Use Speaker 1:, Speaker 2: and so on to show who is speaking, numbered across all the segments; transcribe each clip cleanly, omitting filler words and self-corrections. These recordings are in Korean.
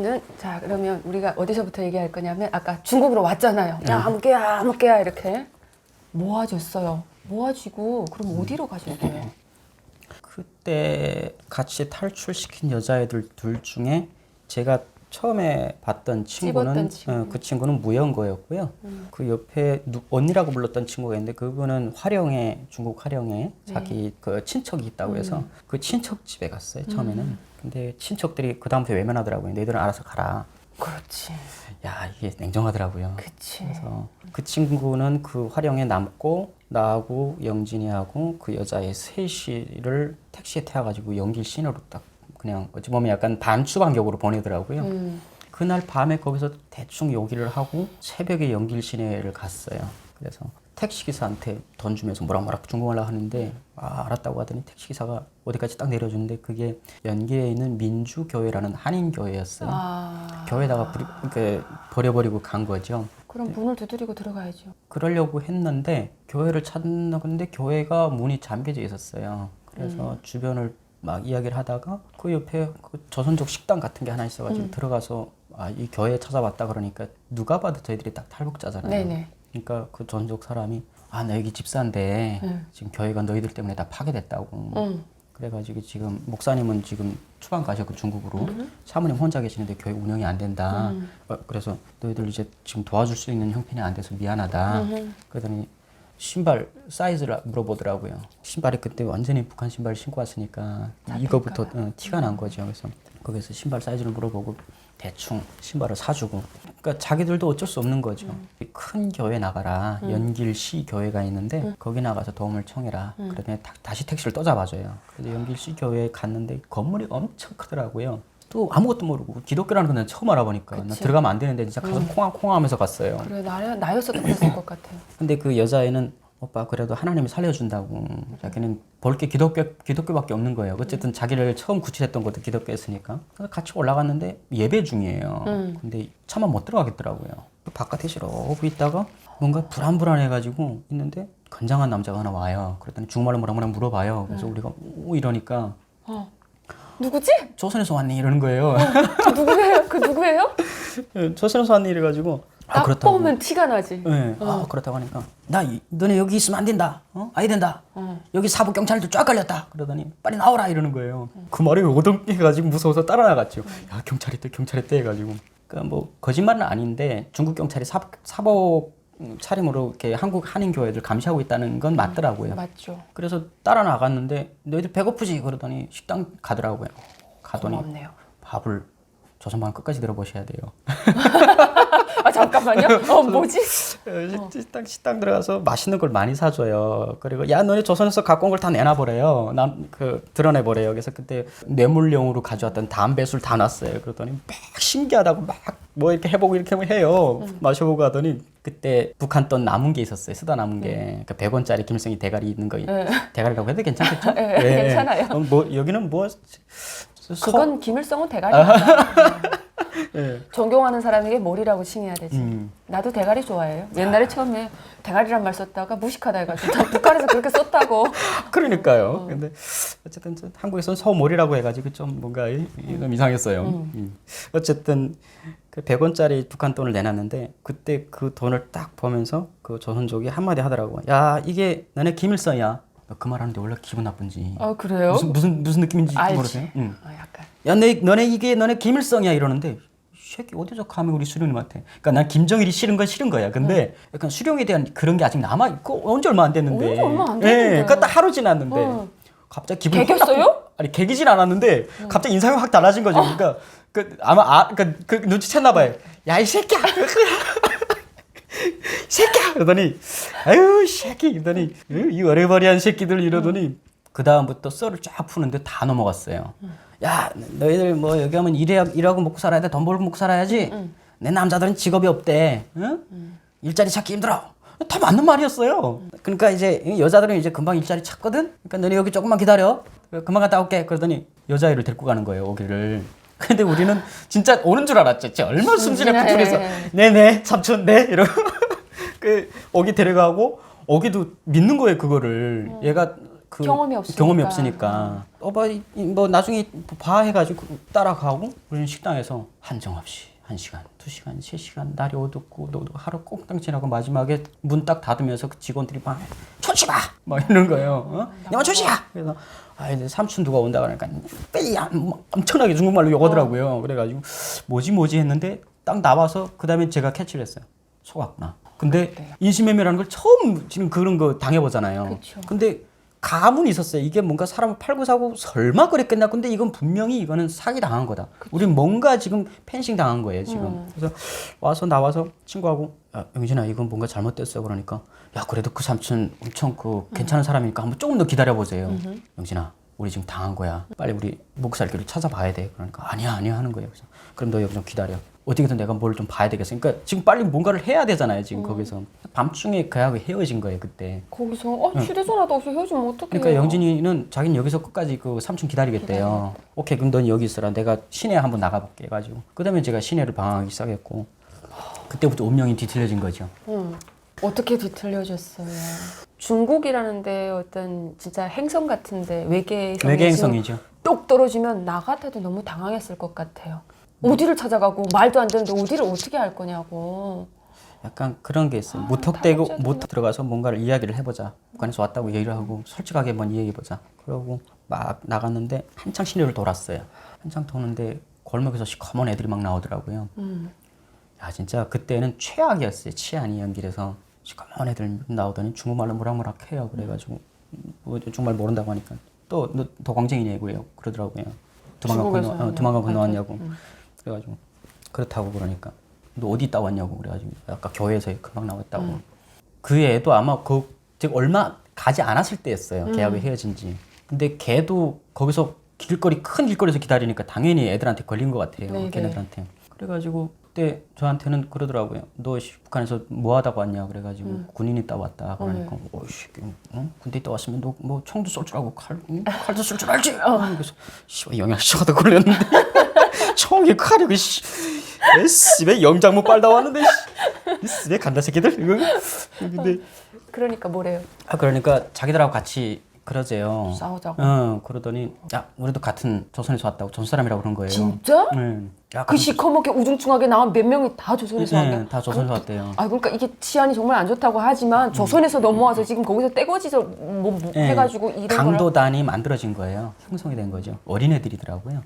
Speaker 1: 그러면은 자 그러면 우리가 어디서부터 얘기할 거냐면 아까 중국으로 왔잖아요. 야 아무개야 이렇게 모아줬어요. 모아지고 그럼 어디로 가셨어요?
Speaker 2: 그때 같이 탈출시킨 여자애들 둘 중에 제가 처음에 봤던 친구는
Speaker 1: 친구.
Speaker 2: 그 친구는 무연고였고요. 그 옆에 언니라고 불렀던 친구가 있는데 그분은 화령에 중국 화령에 자기 그 친척이 있다고 해서 그 친척 집에 갔어요 처음에는. 근데 친척들이 그 다음부터 외면하더라고요. 너희들은 알아서 가라.
Speaker 1: 그렇지.
Speaker 2: 야 이게 냉정하더라고요.
Speaker 1: 그치.
Speaker 2: 그래서 그 친구는 그 화령에 남고 나하고 영진이하고 그 여자애 셋이를 택시에 태워가지고 연길 시내로 딱 그냥 어찌 보면 약간 반추반격으로 보내더라고요. 그날 밤에 거기서 대충 요기를 하고 새벽에 연길 시내를 갔어요. 그래서 택시기사한테 돈 주면서 뭐라 중국말로 하는데 알았다고 하더니 택시기사가 어디까지 딱 내려주는데 그게 연길에 있는 민주교회라는 한인교회였어요. 교회에다가 버려버리고 간 거죠.
Speaker 1: 그럼 문을 두드리고 들어가야죠.
Speaker 2: 그러려고 했는데 교회를 찾는데 교회가 문이 잠겨져 있었어요. 그래서 주변을 막 이야기를 하다가 그 옆에 그 조선족 식당 같은 게 하나 있어가지고 들어가서 이 교회 찾아봤다 그러니까 누가 봐도 저희들이 딱 탈북자잖아요.
Speaker 1: 네네.
Speaker 2: 그러니까 그 조선족 사람이 나 여기 집사인데 지금 교회가 너희들 때문에 다 파괴됐다고. 그래가지고 지금 목사님은 지금 추방 가셨고 중국으로 사모님 혼자 계시는데 교회 운영이 안 된다. 그래서 너희들 이제 지금 도와줄 수 있는 형편이 안 돼서 미안하다. 그러더니 신발 사이즈를 물어보더라고요. 신발이 그때 완전히 북한 신발을 신고 왔으니까 이거부터 티가 난 거죠. 그래서 거기서 신발 사이즈를 물어보고 대충 신발을 사주고. 그러니까 자기들도 어쩔 수 없는 거죠. 큰 교회 나가라. 연길시 교회가 있는데 거기 나가서 도움을 청해라. 그러더니 다시 택시를 또 잡아줘요. 그래서 연길시 교회에 갔는데 건물이 엄청 크더라고요. 또 아무것도 모르고 기독교라는 건 처음 알아보니까 나 들어가면 안 되는데 진짜 가서 콩하면서 갔어요.
Speaker 1: 그래 나였어도 그랬을 것 같아요.
Speaker 2: 근데 그 여자애는 오빠 그래도 하나님이 살려준다고 자기는 볼 게 기독교밖에 없는 거예요. 어쨌든 자기를 처음 구출했던 것도 기독교였으니까. 그래서 같이 올라갔는데 예배 중이에요. 근데 차마 못 들어가겠더라고요. 바깥에 이러고 있다가 뭔가 불안해가지고 있는데 건장한 남자가 하나 와요. 그랬더니 중국말로 뭐라 물어봐요. 그래서 우리가 오 이러니까
Speaker 1: 누구지?
Speaker 2: 조선에서 왔니? 이러는 거예요.
Speaker 1: 누구예요? 그 누구예요?
Speaker 2: 조선에서 왔니? 이래가지고
Speaker 1: 딱
Speaker 2: 그렇다고.
Speaker 1: 보면 티가 나지.
Speaker 2: 네. 그렇다고 하니까 너네 여기 있으면 안 된다. 아야 된다. 여기 사부 경찰들 쫙 걸렸다. 그러더니 빨리 나오라 이러는 거예요. 그 말이 오동해가지고 무서워서 따라 나갔죠. 야 경찰이 있대 해가지고. 그러니까 뭐 거짓말은 아닌데 중국 경찰이 사복 차림으로 이렇게 한국 한인 교회들 감시하고 있다는 건 맞더라고요.
Speaker 1: 맞죠.
Speaker 2: 그래서 따라 나갔는데 너희들 배고프지? 그러더니 식당 가더라고요. 가더니
Speaker 1: 고맙네요.
Speaker 2: 밥을 조선반 끝까지 들어보셔야 돼요.
Speaker 1: 잠깐만요. 뭐지?
Speaker 2: 식당 들어가서 맛있는 걸 많이 사줘요. 그리고 야 너네 조선에서 갖고 온 걸 다 내놔버려요. 드러내버려요. 그래서 그때 뇌물용으로 가져왔던 담배술 다 놨어요. 그러더니 막 신기하다고 막 뭐 이렇게 해보고 이렇게 해요. 마셔보고 하더니 그때 북한 돈 남은 게 있었어요. 쓰다 남은 게. 그 100원짜리 김일성이 대가리 있는 거. 대가리라고 해도 괜찮겠죠?
Speaker 1: 괜찮아요.
Speaker 2: 여기는 뭐
Speaker 1: 그건 김일성은 대가리. 존경하는 사람에게 머리라고 칭해야 되지. 나도 대가리 좋아해요. 옛날에 처음에 대가리란 말 썼다가 무식하다 해가지고 북한에서 그렇게 썼다고.
Speaker 2: 그러니까요. 근데 어쨌든 한국에서는 서머리라고 해가지고 좀 뭔가 좀 이상했어요. 어쨌든 그 100원짜리 북한 돈을 내놨는데 그때 그 돈을 딱 보면서 그 조선족이 한마디 하더라고. 야 이게 너네 김일성이야. 그 말하는데 원래 기분 나쁜지.
Speaker 1: 그래요?
Speaker 2: 무슨 느낌인지
Speaker 1: 알지.
Speaker 2: 모르세요?
Speaker 1: 약간.
Speaker 2: 야 너네 김일성이야 이러는데 새끼 어디서 감히 우리 수령님한테. 그러니까 난 김정일이 싫은 건 싫은 거야. 근데 약간 수령에 대한 그런 게 아직 남아 있고 언제 얼마 안 됐는데. 그러니까 딱 하루 지났는데 갑자기 기분이
Speaker 1: 개겼어요?
Speaker 2: 아니 개기진 않았는데 갑자기 인상이 확 달라진 거죠. 그러니까 아마 그 눈치챘나 봐요. 야 이 새끼야. 새끼야 그러더니 아유 새끼 이러더니 이 어리버리한 새끼들 이러더니 그 다음부터 썰을 쫙 푸는데 다 넘어갔어요. 야 너희들 뭐 여기 하면 일하고 먹고 살아야 돼. 돈 벌고 먹고 살아야지. 내 남자들은 직업이 없대. 일자리 찾기 힘들어. 다 맞는 말이었어요. 그러니까 이제 여자들은 이제 금방 일자리 찾거든. 그러니까 너네 여기 조금만 기다려. 금방 갔다 올게. 그러더니 여자애를 데리고 가는 거예요. 오기를. 근데 우리는 진짜 오는 줄 알았죠. 진짜 얼마나 순진했고 둘이서 네네 삼촌 네 이러고 그 오기 데려가고 오기도 믿는 거예요 그거를. 얘가 그
Speaker 1: 경험이 없으니까.
Speaker 2: 경험이 없으니까 뭐 나중에 봐 해가지고 따라가고 우리는 식당에서 한정없이 1시간, 2시간, 3시간 날이 어둡고 하루 꽁땅 지나고 마지막에 문 딱 닫으면서 그 직원들이 막 조심아! 막 이러는 거예요. 야 조심아! 그래서 이제 삼촌 누가 온다 그러니까 빼야 엄청나게 중국말로 욕하더라고요. 그래가지고 뭐지 했는데 딱 나와서 그 다음에 제가 캐치를 했어요. 속았구나. 근데 인신매매라는 걸 처음 지금 그런 거 당해보잖아요.
Speaker 1: 그쵸.
Speaker 2: 근데 가문이 있었어요. 이게 뭔가 사람을 팔고 사고 설마 그랬겠나? 근데 이건 분명히 이거는 사기 당한 거다. 우린 뭔가 지금 펜싱 당한 거예요, 지금. 그래서 나와서 친구하고 야, 영진아 이건 뭔가 잘못됐어. 그러니까 야, 그래도 그 삼촌 엄청 괜찮은 사람이니까 한번 조금 더 기다려 보세요. 영진아, 우리 지금 당한 거야. 빨리 우리 먹고 살 길을 찾아봐야 돼. 그러니까 아니야 하는 거예요. 그래서 그럼 너 여기 좀 기다려. 어떻게든 내가 뭘 좀 봐야 되겠어. 그러니까 지금 빨리 뭔가를 해야 되잖아요. 지금 거기서 밤중에 그하고 헤어진 거예요. 그때.
Speaker 1: 거기서 휴대전화도 없이 헤어지면 어떡해요?
Speaker 2: 그러니까 영진이는 자기는 여기서 끝까지 그 삼촌 기다리겠대요. 오케이, 그럼 넌 여기 있어라. 내가 시내 한번 나가볼게 해가지고. 그다음에 제가 시내를 방황하기 시작했고 그때부터 운명이 뒤틀려진 거죠.
Speaker 1: 어떻게 뒤틀려졌어요? 중국이라는데 어떤 진짜 행성 같은데 외계
Speaker 2: 행성이죠.
Speaker 1: 똑 떨어지면 나 같아도 너무 당황했을 것 같아요. 어디를 찾아가고 말도 안 되는데 어디를 어떻게 할 거냐고.
Speaker 2: 약간 그런 게 있어요. 무턱대고 들어가서 뭔가를 이야기를 해보자. 북한에서 왔다고 얘기를 하고 솔직하게 한번 이야기해보자. 그러고 막 나갔는데 한창 시내를 돌았어요. 한창 도는데 골목에서 시커먼 애들이 막 나오더라고요. 야, 진짜 그때는 최악이었어요. 치안이 연길에서 시커먼 애들 나오더니 중국말로 모락모락해요. 그래가지고 뭐 정말 모른다고 하니까 또 너 도광쟁이냐고요. 그러더라고요. 도망가 건너왔냐고. 그래가지고 그렇다고 그러니까 너 어디 있다 왔냐고. 그래가지고 아까 교회에서 금방 나왔다고. 그 애도 아마 제가 얼마 가지 않았을 때였어요. 걔하고 헤어진 지. 근데 걔도 거기서 큰 길거리에서 기다리니까 당연히 애들한테 걸린 것 같아요.
Speaker 1: 네네.
Speaker 2: 걔네들한테. 그래가지고 그때 저한테는 그러더라고요. 너 북한에서 뭐 하다가 왔냐. 그래가지고 군인 있다 왔다. 그러니까 어이씨, 군대 있다 왔으면 너 뭐 총도 쏠 줄 알고 칼도 쏠 줄 알지. 그래서 씨발 영양실하다 걸렸는데 총이 칼이고 왜 영장모 빨다 왔는데 왜 간다 새끼들 이거. 근데
Speaker 1: 그러니까 뭐래요?
Speaker 2: 그러니까 자기들하고 같이 그러재요.
Speaker 1: 싸우자고.
Speaker 2: 그러더니 야, 우리도 같은 조선에서 왔다고. 조선 사람이라고 그런 거예요.
Speaker 1: 진짜?
Speaker 2: 야,
Speaker 1: 그 시커멓게 우중충하게 나온 몇 명이 다 조선에서 왔대요?
Speaker 2: 다 조선에서 왔대요.
Speaker 1: 그러니까 이게 치안이 정말 안 좋다고 하지만 조선에서 넘어와서 지금 거기서 떼거지서 해가지고 이런
Speaker 2: 강도단이 만들어진 거예요. 형성이 된 거죠. 어린애들이더라고요.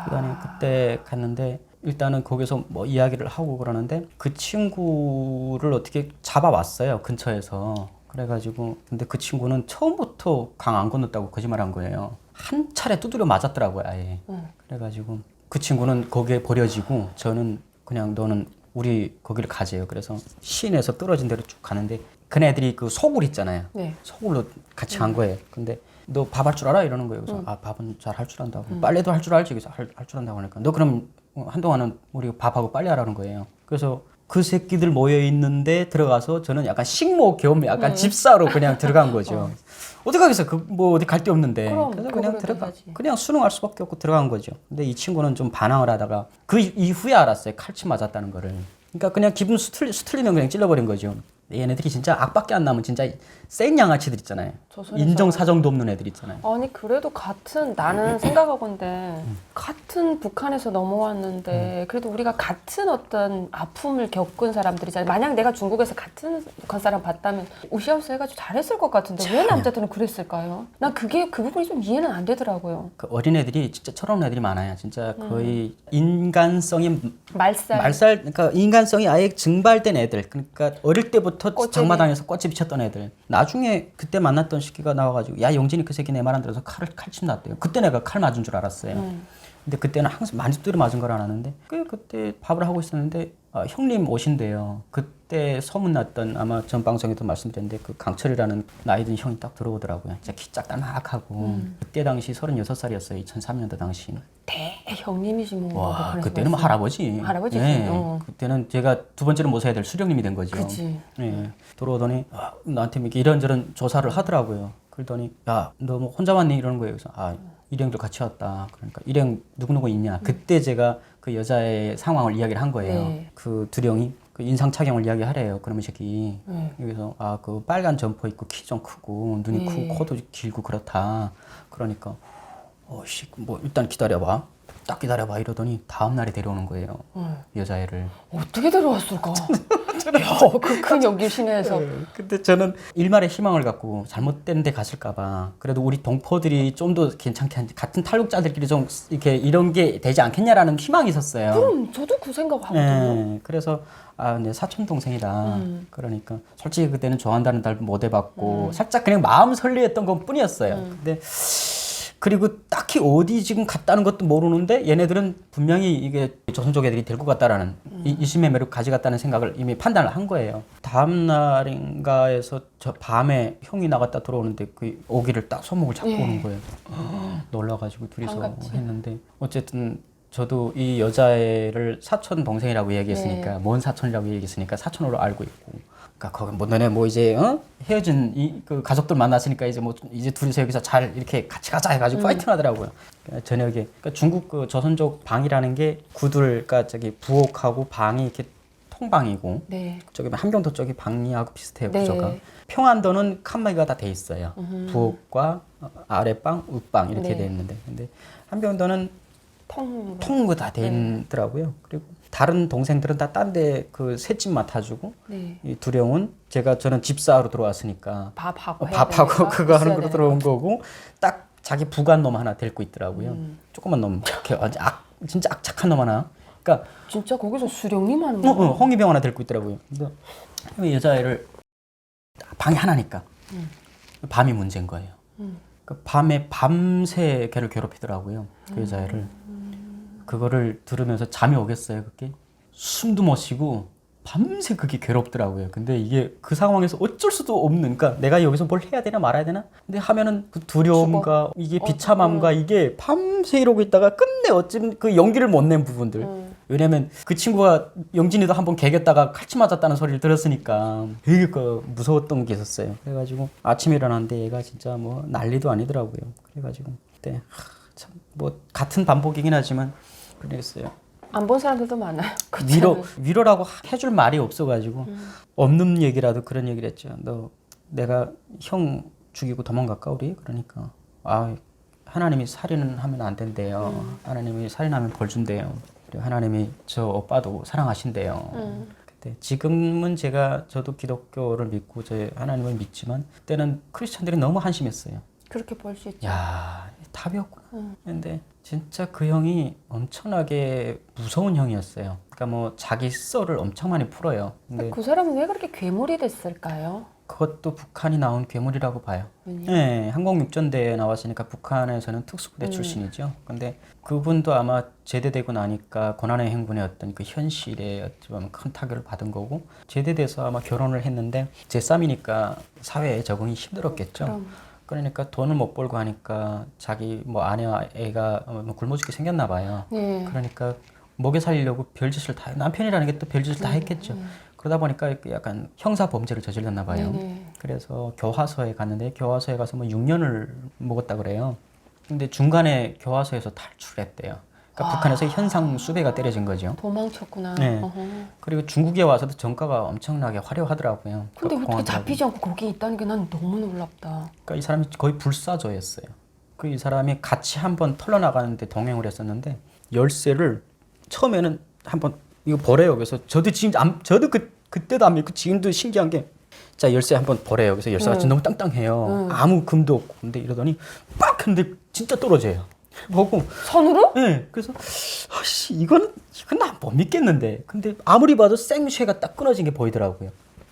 Speaker 2: 그다음에 그때 갔는데 일단은 거기서 뭐 이야기를 하고 그러는데 그 친구를 어떻게 잡아왔어요. 근처에서. 그래가지고 근데 그 친구는 처음부터 강 안 건넜다고 거짓말한 거예요. 한 차례 두드려 맞았더라고요, 아예. 그래가지고 그 친구는 거기에 버려지고 저는 그냥 너는 우리 거기를 가재요. 그래서 시내에서 떨어진 데로 쭉 가는데 그네들이 그 소굴 있잖아요.
Speaker 1: 네.
Speaker 2: 소굴로 같이 간 거예요. 근데 너 밥 할 줄 알아? 이러는 거예요. 그래서 밥은 잘 할 줄 안다고. 빨래도 할 줄 알지? 그래서 할 줄 안다고 하니까 너 그럼 한동안은 우리 밥하고 빨래 하라는 거예요. 그래서 그 새끼들 모여 있는데 들어가서 저는 약간 식모 겸 약간 집사로 그냥 들어간 거죠. 어떻게 하겠어? 뭐 어디 갈 데 없는데. 그래서 그냥 그냥 순응할 수밖에 없고 들어간 거죠. 근데 이 친구는 좀 반항을 하다가 그 이후에 알았어요. 칼침 맞았다는 거를. 그러니까 그냥 기분 수틀리면 그냥 찔러버린 거죠. 얘네들이 진짜 악밖에 안 나면 진짜 생 양아치들 있잖아요. 인정사정도 없는 애들 있잖아요.
Speaker 1: 아니 그래도 나는 생각하건데 같은 북한에서 넘어왔는데 그래도 우리가 같은 어떤 아픔을 겪은 사람들이잖아요. 만약 내가 중국에서 같은 북한 사람 봤다면 우시하우스 해가지고 잘했을 것 같은데 왜 남자들은 그랬을까요? 난 그 부분이 좀 이해는 안 되더라고요.
Speaker 2: 그 어린애들이 진짜 철없는 애들이 많아요. 진짜 거의 인간성이
Speaker 1: 말살
Speaker 2: 그러니까 인간성이 아예 증발된 애들. 그러니까 어릴 때부터 장마당에서 꽃이 비쳤던 애들. 나중에 그때 만났던 시기가 나와가지고 야, 영진이 그 새끼 내 말 안 들어서 칼침 났대요. 그때 내가 칼 맞은 줄 알았어요. 근데 그때는 항상 만집들이 맞은 걸 알았는데 그때 밥을 하고 있었는데 형님 오신대요. 그때 소문났던 아마 전 방송에도 말씀드렸는데 그 강철이라는 나이 든 형이 딱 들어오더라고요. 진짜 키 작달막하고 그때 당시 36살이었어요. 2003년도 당시.
Speaker 1: 대형님이지 뭐.
Speaker 2: 와, 그때는 뭐 할아버지.
Speaker 1: 할아버지지.
Speaker 2: 네. 그때는 제가 두 번째로 모셔야 될 수령님이 된 거죠.
Speaker 1: 그치.
Speaker 2: 네. 들어오더니 나한테 이렇게 이런저런 조사를 하더라고요. 그러더니 야, 너 뭐 혼자 왔니? 이러는 거예요. 그래서 일행도 같이 왔다. 그러니까 일행 누구누구 있냐. 그때 제가 그 여자의 상황을 이야기를 한 거예요.
Speaker 1: 네.
Speaker 2: 그 두령이 그 인상 착용을 이야기하래요. 그러면 이 새끼 여기서 아 그 빨간 점퍼 입고 키 좀 크고 눈이 크고 코도 길고 그렇다. 그러니까 어씨 뭐 일단 기다려봐. 딱 기다려봐 이러더니 다음 날에 데려오는 거예요. 여자애를.
Speaker 1: 어떻게 데려왔을까? 야, 그 큰 연기 시내에서.
Speaker 2: 근데 저는 일말의 희망을 갖고 잘못된 데 갔을까봐 그래도 우리 동포들이 좀 더 괜찮게 같은 탈북자들끼리 좀 이렇게 이런 게 되지 않겠냐라는 희망이 있었어요.
Speaker 1: 그럼 저도 그 생각하거든요.
Speaker 2: 네, 그래서 아, 내 사촌 동생이다. 그러니까 솔직히 그때는 좋아한다는 말 못 해봤고 살짝 그냥 마음 설레했던 것 뿐이었어요. 근데 그리고 딱히 어디 지금 갔다는 것도 모르는데 얘네들은 분명히 이게 조선족 애들이 데리고 갔다라는 이심매매로 가져갔다는 생각을 이미 판단을 한 거예요. 다음 날인가에서 저 밤에 형이 나갔다 들어오는데 그 오기를 딱 손목을 잡고 오는 거예요. 놀라가지고 둘이서
Speaker 1: 반갑지.
Speaker 2: 했는데 어쨌든 저도 이 여자애를 사촌 동생이라고 얘기했으니까 먼 사촌이라고 얘기했으니까 사촌으로 알고 있고. 그러니까 거기 뭐 너네 뭐 이제 헤어진 이 그 가족들 만났으니까 이제 뭐 이제 둘이서 여기서 잘 이렇게 같이 가자 해가지고 파이팅 하더라고요. 그러니까 저녁에 그러니까 중국 그 조선족 방이라는 게 구들 그러니까 저기 부엌하고 방이 이렇게 통방이고
Speaker 1: 네.
Speaker 2: 저기 함경도 쪽이 방이하고 비슷해요
Speaker 1: 네.
Speaker 2: 구조가. 평안도는 칸막이가 다 돼 있어요. 부엌과 아랫방, 윗방 이렇게
Speaker 1: 네.
Speaker 2: 돼 있는데 근데 함경도는
Speaker 1: 통.
Speaker 2: 통으로 다 돼 있더라고요. 그리고 다른 동생들은 다 딴 데 그 셋집 맡아주고
Speaker 1: 네.
Speaker 2: 이 두령은 저는 집사로 들어왔으니까
Speaker 1: 밥하고 해야
Speaker 2: 밥하고
Speaker 1: 되니까
Speaker 2: 그거 하는
Speaker 1: 있어야
Speaker 2: 거로
Speaker 1: 되니까.
Speaker 2: 들어온 거고 딱 자기 부간 놈 하나 데리고 있더라고요. 조그만 놈, 이렇게 진짜 악착한 놈 하나. 그러니까
Speaker 1: 진짜 거기서 수령님 하는 거.
Speaker 2: 홍위병 하나 데리고 있더라고요. 근데 여자애를 방이 하나니까 밤이 문제인 거예요. 그 밤에 밤새 걔를 괴롭히더라고요. 그 여자애를. 그거를 들으면서 잠이 오겠어요, 그게? 숨도 못 쉬고 밤새 그게 괴롭더라고요. 근데 이게 그 상황에서 어쩔 수도 없는, 그러니까 내가 여기서 뭘 해야 되나 말아야 되나? 근데 하면은 그 두려움과 이게 비참함과 이게 밤새 이러고 있다가 끝내 어찌면 그 용기를 못 낸 부분들. 왜냐면 그 친구가 영진이도 한번 개겼다가 칼치 맞았다는 소리를 들었으니까 되게 그 무서웠던 게 있었어요. 그래가지고 아침에 일어났는데 얘가 진짜 뭐 난리도 아니더라고요. 그래가지고 그때 참 뭐 같은 반복이긴 하지만 그랬어요.
Speaker 1: 안 본 사람들도 많아요.
Speaker 2: 위로라고 해줄 말이 없어가지고 없는 얘기라도 그런 얘기를 했죠. 너 내가 형 죽이고 도망갈까 우리? 그러니까 아 하나님이 살인은 하면 안 된대요. 하나님이 살인하면 벌 준대요. 그리고 하나님이 저 오빠도 사랑하신대요. 그때 지금은 저도 기독교를 믿고 저 하나님을 믿지만 그때는 크리스찬들이 너무 한심했어요.
Speaker 1: 그렇게 볼 수 있죠.
Speaker 2: 야 답이 없구나. 근데 진짜 그 형이 엄청나게 무서운 형이었어요. 그러니까 뭐 자기 썰을 엄청 많이 풀어요. 근데
Speaker 1: 그 사람은 왜 그렇게 괴물이 됐을까요?
Speaker 2: 그것도 북한이 나온 괴물이라고 봐요.
Speaker 1: 왜냐?
Speaker 2: 네, 항공육전대에 나왔으니까 북한에서는 특수부대 출신이죠. 근데 그분도 아마 제대되고 나니까 고난의 행군의 어떤 그 현실에 어쩌면 큰 타격을 받은 거고 제대돼서 아마 결혼을 했는데 제3이니까 사회에 적응이 힘들었겠죠.
Speaker 1: 그럼.
Speaker 2: 그러니까 돈을 못 벌고 하니까 자기 뭐 아내와 애가 굶어 죽게 생겼나 봐요.
Speaker 1: 네.
Speaker 2: 그러니까 먹여 살리려고 별짓을 다 남편이라는 게 또 별짓을 다 했겠죠. 그러다 보니까 이렇게 약간 형사 범죄를 저질렀나 봐요.
Speaker 1: 네네.
Speaker 2: 그래서 교화소에 갔는데 교화소에 가서 뭐 6년을 묵었다 그래요. 근데 중간에 교화소에서 탈출했대요. 그러니까 북한에서 현상 수배가 때려진 거죠.
Speaker 1: 도망쳤구나.
Speaker 2: 네.
Speaker 1: 어허.
Speaker 2: 그리고 중국에 와서도 전과가 엄청나게 화려하더라고요.
Speaker 1: 근데 어떻게
Speaker 2: 공항
Speaker 1: 잡히지 않고 거기 있다는 게 난 너무 놀랍다.
Speaker 2: 그러니까 이 사람이 거의 불사조였어요. 그 이 사람이 같이 한번 털러 나가는데 동행을 했었는데 열쇠를 처음에는 한번 이거 버려요. 그래서 저도 그때도 안 믿고 지금도 신기한 게 자 열쇠 한번 버려요. 그래서 열쇠가 진짜 너무 땅땅해요. 아무 금도 없고 근데 이러더니 빡 했는데 진짜 떨어져요. 보고
Speaker 1: 선으로?
Speaker 2: 네. 그래서 아씨 이건 나 못 믿겠는데 근데 아무리 봐도 생쉐가 딱 끊어진 게 보이더라고요.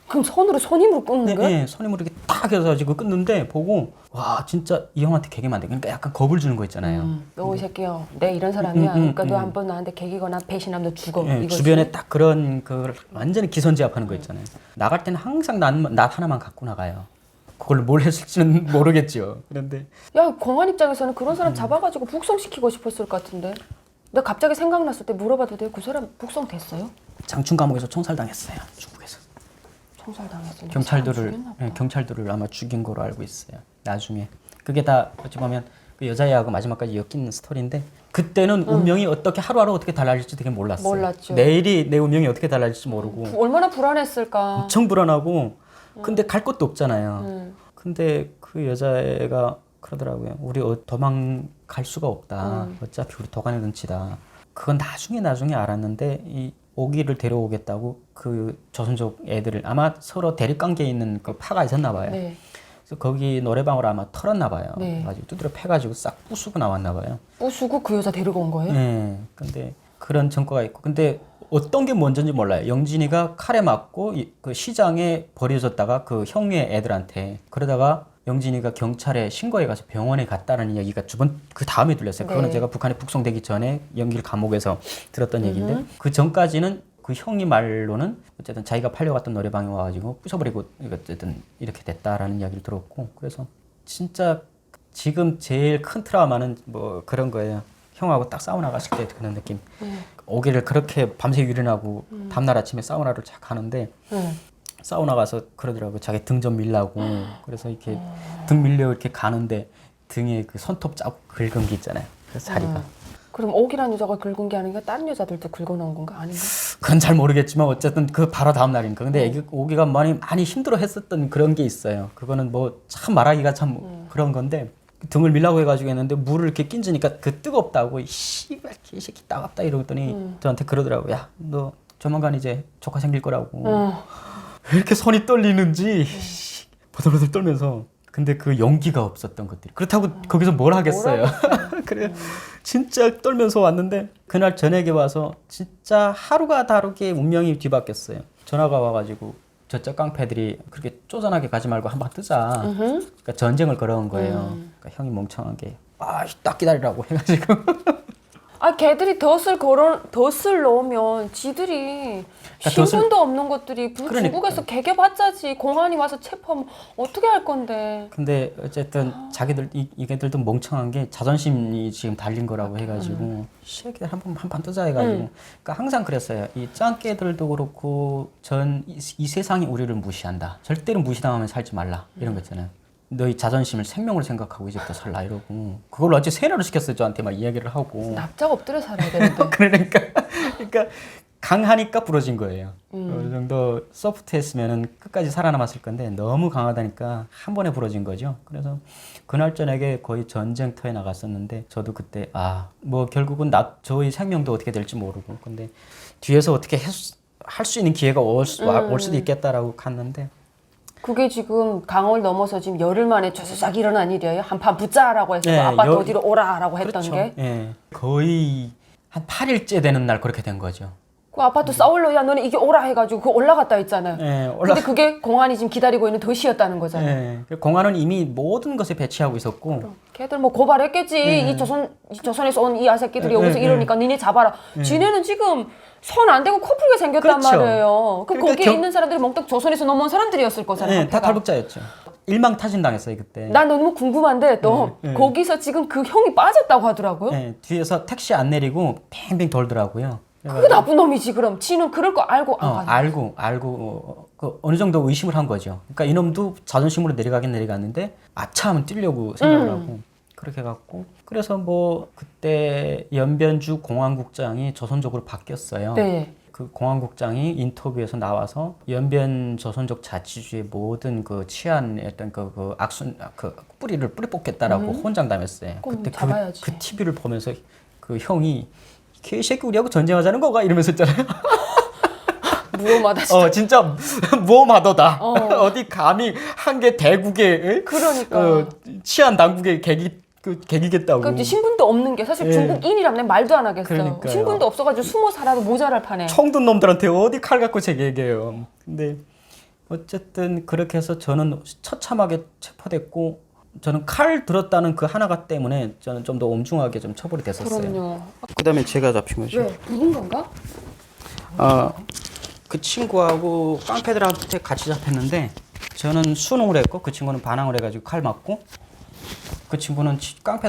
Speaker 1: 그럼 선으로 선임으로 끊는 거야?
Speaker 2: 네, 선임으로 이렇게 딱 해서 지금 끊는데 보고 와 진짜 이 형한테 개기면 안 돼. 그러니까 약간 겁을 주는 거 있잖아요.
Speaker 1: 너 이 새끼야, 내 이런 사람이야. 그러니까 너 한 번 나한테 개기거나 배신하면 너 죽어.
Speaker 2: 네,
Speaker 1: 이거지.
Speaker 2: 주변에 딱 그런 그 완전히 기선제압하는 거 있잖아요. 나갈 때는 항상 낫 하나만 갖고 나가요. 그걸 뭘 했을지는 모르겠죠. 그런데
Speaker 1: 야, 공안 입장에서는 그런 사람 잡아가지고 북송시키고 싶었을 것 같은데. 내가 갑자기 생각났을 때 물어봐도 돼요? 그 사람 북송 됐어요?
Speaker 2: 장충 감옥에서 총살당했어요. 중국에서.
Speaker 1: 총살당했어.
Speaker 2: 경찰들을 아마 죽인 거로 알고 있어요. 나중에 그게 다 어찌 보면 그 여자애하고 마지막까지 엮인 스토리인데 그때는 운명이 어떻게 하루하루 어떻게 달라질지 되게 몰랐어요.
Speaker 1: 몰랐죠.
Speaker 2: 내일이 내 운명이 어떻게 달라질지 모르고
Speaker 1: 얼마나 불안했을까.
Speaker 2: 엄청 불안하고 근데 갈 곳도 없잖아요. 근데 그 여자애가 그러더라고요. 우리 도망갈 수가 없다. 어차피 우리 도가니 든치다. 그건 나중에 알았는데 이 오기를 데려오겠다고 그 조선족 애들을 아마 서로 대립관계에 있는 그 파가 있었나 봐요.
Speaker 1: 네.
Speaker 2: 그래서 거기 노래방으로 아마 털었나 봐요.
Speaker 1: 네.
Speaker 2: 가지고 두드려 패가지고 싹 부수고 나왔나 봐요.
Speaker 1: 부수고 그 여자 데리고 온 거예요?
Speaker 2: 네. 근데 그런 전과가 있고 근데 어떤 게 먼저인지 몰라요. 영진이가 칼에 맞고 그 시장에 버려졌다가 그 형의 애들한테 그러다가 영진이가 경찰에 신고해 가서 병원에 갔다는 이야기가 그 다음에 들렸어요. 그거는
Speaker 1: 네.
Speaker 2: 제가 북한에 북송되기 전에 연길 감옥에서 들었던 얘기인데 그 전까지는 그 형이 말로는 어쨌든 자기가 팔려갔던 노래방에 와가지고 부셔버리고 어쨌든 이렇게 됐다라는 이야기를 들었고 그래서 진짜 지금 제일 큰 트라우마는 뭐 그런 거예요. 형하고 딱 사우나 갔을 때 그런 느낌. 오기를 그렇게 밤새 유린하고 다음날 아침에 사우나를 착 하는데 사우나 가서 그러더라고. 자기 등 좀 밀라고. 그래서 이렇게 등 밀려 이렇게 가는데 등에 그 손톱 자국 긁은 게 있잖아요. 그 자리가.
Speaker 1: 그럼 옥이라는 여자가 긁은 게 아닌가? 다른 여자들도 긁어놓은 건가? 아닌가?
Speaker 2: 그건 잘 모르겠지만 어쨌든 그 바로 다음 날이니까. 근데 오기가 많이 힘들어 했었던 그런 게 있어요. 그거는 뭐 참 말하기가 참 그런 건데 등을 밀라고 해가지고 했는데 물을 이렇게 끼얹으니까 그 뜨겁다고 씨발 개새끼 따갑다 이러더니 저한테 그러더라고. 야, 너 조만간 이제 조카 생길 거라고. 왜 이렇게 손이 떨리는지 버들버들 떨면서 근데 그 용기가 없었던 것들이 그렇다고 거기서 뭘 하겠어요. 그래 진짜 떨면서 왔는데 그날 저녁에 와서 진짜 하루가 다르게 운명이 뒤바뀌었어요. 전화가 와가지고 저쪽 깡패들이 그렇게 쪼잔하게 가지 말고 한번 뜨자. 그러니까 전쟁을 걸어온 거예요. 그러니까 형이 멍청하게 딱 기다리라고 해가지고
Speaker 1: 아, 걔들이 덫을 넣으면 지들이
Speaker 2: 그러니까
Speaker 1: 신분도 없는 것들이
Speaker 2: 그러니까.
Speaker 1: 중국에서 개개봤자지 공안이 와서 체포하면 어떻게 할 건데.
Speaker 2: 근데 어쨌든 자기들 이게들도 멍청한 게 자존심이 지금 달린 거라고 해가지고 새끼들 한판 뜨자 해가지고 그러니까 항상 그랬어요. 이 짱깨들도 그렇고 이 세상이 우리를 무시한다. 절대로 무시당하면 살지 말라 이런 거 있잖아요. 너희 자존심을 생명으로 생각하고 이제부터 살라 이러고 그걸로 어째 세뇌를 시켰어요. 저한테 막 이야기를 하고
Speaker 1: 납작 엎드려 살아야 되는데.
Speaker 2: 그러니까 강하니까 부러진 거예요. 어느 정도 소프트했으면은 끝까지 살아남았을 건데 너무 강하다니까 한 번에 부러진 거죠. 그래서 그날 저녁에 거의 전쟁터에 나갔었는데 저도 그때 뭐 결국은 저희 생명도 어떻게 될지 모르고 근데 뒤에서 어떻게 할 수 있는 기회가 올 수도 있겠다라고 갔는데
Speaker 1: 그게 지금 강을 넘어서 지금 열흘 만에 쫙 일어난 일이에요. 한판 붙자라고 해서 아빠도 어디로 오라라고 했던
Speaker 2: 그렇죠.
Speaker 1: 게.
Speaker 2: 예. 거의 한 8일째 되는 날 그렇게 된 거죠.
Speaker 1: 그 아빠도 싸울러 야 너는 이게 오라 해가지고 그 올라갔다 했잖아요.
Speaker 2: 예,
Speaker 1: 근데 그게 공안이 지금 기다리고 있는 덫이었다는 거잖아요.
Speaker 2: 예. 공안은 이미 모든 것에 배치하고 있었고
Speaker 1: 걔들 뭐 고발했겠지. 이 조선에서 온 이 아새끼들이 여기서 이러니까 니네 잡아라. 지네는 지금 손 안 대고 코 풀게 생겼단
Speaker 2: 그렇죠.
Speaker 1: 말이에요. 그럼
Speaker 2: 그러니까
Speaker 1: 거기에 있는 사람들이 몽땅 조선에서 넘어온 사람들이었을 거잖아요.
Speaker 2: 예, 다
Speaker 1: 한패가.
Speaker 2: 탈북자였죠. 일망타진당했어요 그때.
Speaker 1: 난 너무 궁금한데 너 거기서 지금 그 형이 빠졌다고 하더라고요.
Speaker 2: 예, 뒤에서 택시 안 내리고 뱅뱅 돌더라고요.
Speaker 1: 그게 나쁜 놈이지 그럼. 지는 그럴 거 알고 안 가는
Speaker 2: 알고 그 어느 정도 의심을 한 거죠. 그러니까 이놈도 자존심으로 내려가긴 내려갔는데 아차 하면 뛰려고 생각을 하고 그렇게 갔고 그래서 뭐 그때 연변주 공안국장이 조선족으로 바뀌었어요.
Speaker 1: 네.
Speaker 2: 그 공안국장이 인터뷰에서 나와서 연변 조선족 자치주의 모든 그 치안의 어떤 그 악순 그 뿌리 뽑겠다라고 혼장담했어요. 그때
Speaker 1: 잡아야지.
Speaker 2: 그 TV를 보면서 그 형이 개새끼 우리하고 전쟁하자는 거가 이러면서 있잖아요.
Speaker 1: 무엄하다 진짜.
Speaker 2: 진짜 무엄하더다. 어디 감히 한 개 대국의
Speaker 1: 그러니까.
Speaker 2: 치안 당국의 객이겠다고.
Speaker 1: 그러니까 신분도 없는 게 사실 중국인이라면 말도 안 하겠어요.
Speaker 2: 그러니까요.
Speaker 1: 신분도 없어가지고 숨어 살아도 모자랄 판에.
Speaker 2: 총든 놈들한테 어디 칼 갖고 제기해요. 근데 어쨌든 그렇게 해서 저는 처참하게 체포됐고 저는 칼 들었다는 그 하나가 때문에 저는 좀 더 엄중하게 좀 처벌이 됐었어요.
Speaker 1: 그럼요.
Speaker 2: 그다음에 제가 잡힌 거죠.
Speaker 1: 왜? 누군 건가?
Speaker 2: 그 친구하고 깡패들한테 같이 잡혔는데 저는 수능을 했고 그 친구는 반항을 해가지고 칼 맞고 그 친구는 깡패들